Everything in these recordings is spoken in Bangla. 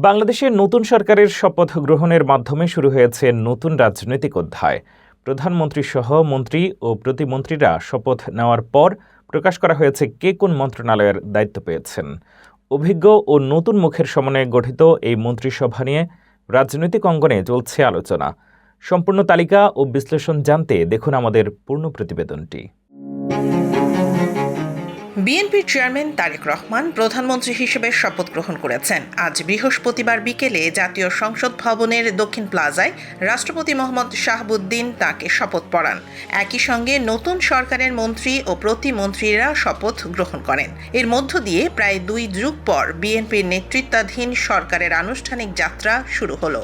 বাংলাদেশের নতুন সরকারের শপথ গ্রহণের মাধ্যমে শুরু হয়েছে নতুন রাজনৈতিক অধ্যায়। প্রধানমন্ত্রী সহ মন্ত্রী ও প্রতিমন্ত্রীরা শপথ নেওয়ার পর প্রকাশ করা হয়েছে কে কোন মন্ত্রণালয়ের দায়িত্ব পেয়েছেন। অভিজ্ঞ ও নতুন মুখের সমন্বয়ে গঠিত এই মন্ত্রিসভা নিয়ে রাজনৈতিক অঙ্গনে চলছে আলোচনা। সম্পূর্ণ তালিকা ও বিশ্লেষণ জানতে দেখুন আমাদের পূর্ণ প্রতিবেদনটি। বিএনপির চেয়ারম্যান তারেক রহমান প্রধানমন্ত্রী হিসেবে শপথ গ্রহণ করেছেন। আজ বৃহস্পতিবার বিকেলে জাতীয় সংসদ ভবনের দক্ষিণ প্লাজায় রাষ্ট্রপতি মোহাম্মদ শাহাবুদ্দিন তাঁকে শপথ পড়ান। একই সঙ্গে নতুন সরকারের মন্ত্রী ও প্রতিমন্ত্রীরা শপথ গ্রহণ করেন। এর মধ্য দিয়ে প্রায় 2 যুগ পর বিএনপির নেতৃত্বাধীন সরকারের আনুষ্ঠানিক যাত্রা শুরু হলো।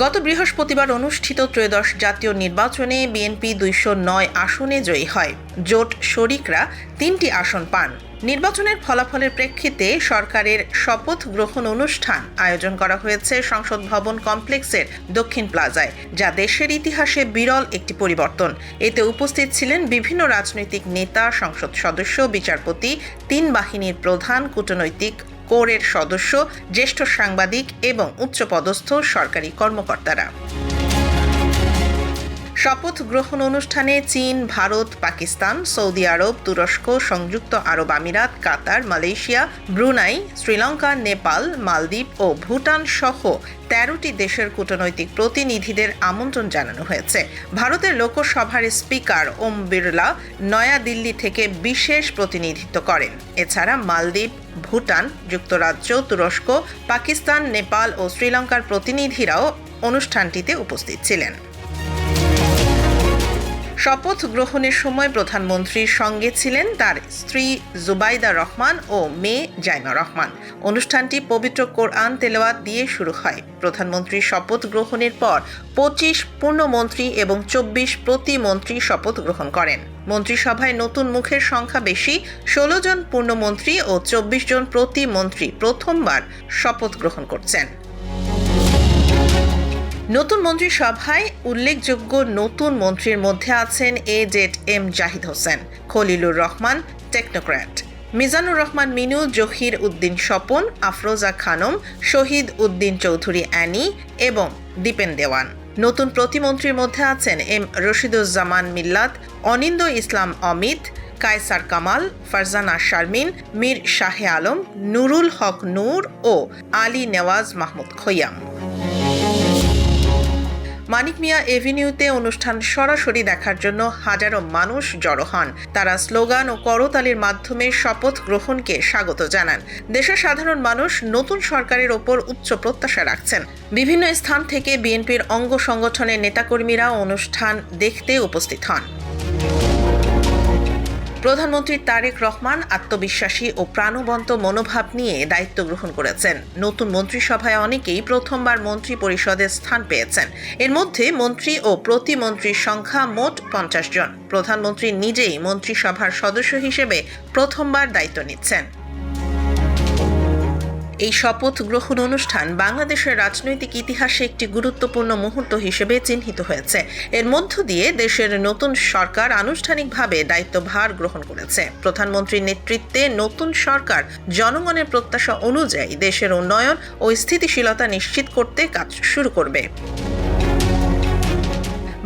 গত বৃহস্পতিবার অনুষ্ঠিত ত্রয়োদশ জাতীয় নির্বাচনে বিএনপি 209 আসনে জয়ী হয়। জোট শরিকরা 3টি আসন পান। নির্বাচনের ফলাফলের প্রেক্ষিতে সরকারের শপথ গ্রহণ অনুষ্ঠান আয়োজন করা হয়েছে সংসদ ভবন কমপ্লেক্সের দক্ষিণ প্লাজায়, যা দেশের ইতিহাসে বিরল একটি পরিবর্তন। এতে উপস্থিত ছিলেন বিভিন্ন রাজনৈতিক নেতা, সংসদ সদস্য, বিচারপতি, 3 বাহিনীর প্রধান, কূটনৈতিক কোরের সদস্য, জ্যেষ্ঠ সাংবাদিক এবং উচ্চপদস্থ সরকারি কর্মকর্তারা। শপথ গ্রহণ অনুষ্ঠানে চীন, ভারত, পাকিস্তান, সৌদি আরব, তুরস্ক, সংযুক্ত আরব আমিরাত, কাতার, মালয়েশিয়া, ব্রুনাই, শ্রীলঙ্কা, নেপাল, মালদ্বীপ ও ভুটান সহ 13টি দেশের কূটনৈতিক প্রতিনিধিদের আমন্ত্রণ জানানো হয়েছে। ভারতের লোকসভার স্পিকার ওম বিড়লা নয়াদিল্লি থেকে বিশেষ প্রতিনিধিত্ব করেন। এছাড়া মালদ্বীপ, ভুটান, যুক্তরাজ্য, তুরস্ক, পাকিস্তান, নেপাল ও শ্রীলঙ্কার প্রতিনিধিরাও অনুষ্ঠানটিতে উপস্থিত ছিলেন। শপথ গ্রহণের সময় প্রধানমন্ত্রীর সঙ্গে ছিলেন তার স্ত্রী জুবাইদা রহমান ও মেয়ে জাইমা রহমান। অনুষ্ঠানটি পবিত্র কোরআন তেলাওয়াত দিয়ে শুরু হয়। প্রধানমন্ত্রীর শপথ গ্রহণের পর 25 পূর্ণমন্ত্রী এবং 24 প্রতিমন্ত্রী শপথ গ্রহণ করেন। মন্ত্রিসভায় নতুন মুখের সংখ্যা বেশি, 16 জন পূর্ণমন্ত্রী ও 24 জন প্রতিমন্ত্রী প্রথমবার শপথ গ্রহণ করছেন। নতুন মন্ত্রিসভায় উল্লেখযোগ্য নতুন মন্ত্রীর মধ্যে আছেন এজেড.এম জাহিদ হোসেন, খলিলুর রহমান টেকনোক্র্যাট, মিজানুর রহমান মিনু, জহির উদ্দিন স্বপন, আফরোজা খানম, শহীদ উদ্দিন চৌধুরী অ্যানি এবং দীপেন দেওয়ান। নতুন প্রতিমন্ত্রীর মধ্যে আছেন এম রশিদুজ্জামান মিল্লাত, অনিন্দ ইসলাম অমিত, কায়সার কামাল, ফারজানা শারমিন, মীর শাহে আলম, নুরুল হক নূর ও আলী নেওয়াজ মাহমুদ খৈয়াম। মানিক মিয়া এভিনিউতে অনুষ্ঠান সরাসরি দেখার জন্য হাজারো মানুষ জড়ো হন। তারা স্লোগান ও করতালির মাধ্যমে শপথ গ্রহণকে স্বাগত জানান। দেশের সাধারণ মানুষ নতুন সরকারের ওপর উচ্চ প্রত্যাশা রাখছেন। বিভিন্ন স্থান থেকে বিএনপির অঙ্গ সংগঠনের নেতাকর্মীরা অনুষ্ঠান দেখতে উপস্থিত হন। প্রধানমন্ত্রী তারেক রহমান আত্মবিশ্বাসী ও প্রাণবন্ত মনোভাব নিয়ে দায়িত্ব গ্রহণ করেছেন। নতুন মন্ত্রিসভায় অনেকেই প্রথমবার মন্ত্রী পরিষদে স্থান পেয়েছেন। এর মধ্যে মন্ত্রী ও প্রতিমন্ত্রীর সংখ্যা মোট 50 জন। প্রধানমন্ত্রী নিজেই মন্ত্রিসভার সদস্য হিসেবে প্রথমবার দায়িত্ব নিচ্ছেন। এই শপথ গ্রহণ অনুষ্ঠান বাংলাদেশের রাজনৈতিক ইতিহাসে একটি গুরুত্বপূর্ণ মুহূর্ত হিসেবে চিহ্নিত হয়েছে। এর মধ্য দিয়ে দেশের নতুন সরকার আনুষ্ঠানিকভাবে দায়িত্বভার গ্রহণ করেছে। প্রধানমন্ত্রীর নেতৃত্বে নতুন সরকার জনগণের প্রত্যাশা অনুযায়ী দেশের উন্নয়ন ও স্থিতিশীলতা নিশ্চিত করতে কাজ শুরু করবে।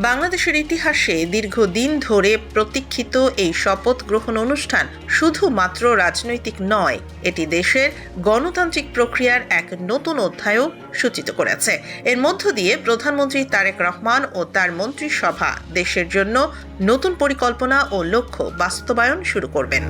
বাংলাদেশের ইতিহাসে দীর্ঘদিন ধরে প্রতীক্ষিত এই শপথ গ্রহণ অনুষ্ঠান শুধুমাত্র রাজনৈতিক নয়, এটি দেশের গণতান্ত্রিক প্রক্রিয়ার এক নতুন অধ্যায়ও সূচিত করেছে। এর মধ্য দিয়ে প্রধানমন্ত্রী তারেক রহমান ও তার মন্ত্রিসভা দেশের জন্য নতুন পরিকল্পনা ও লক্ষ্য বাস্তবায়ন শুরু করবেন।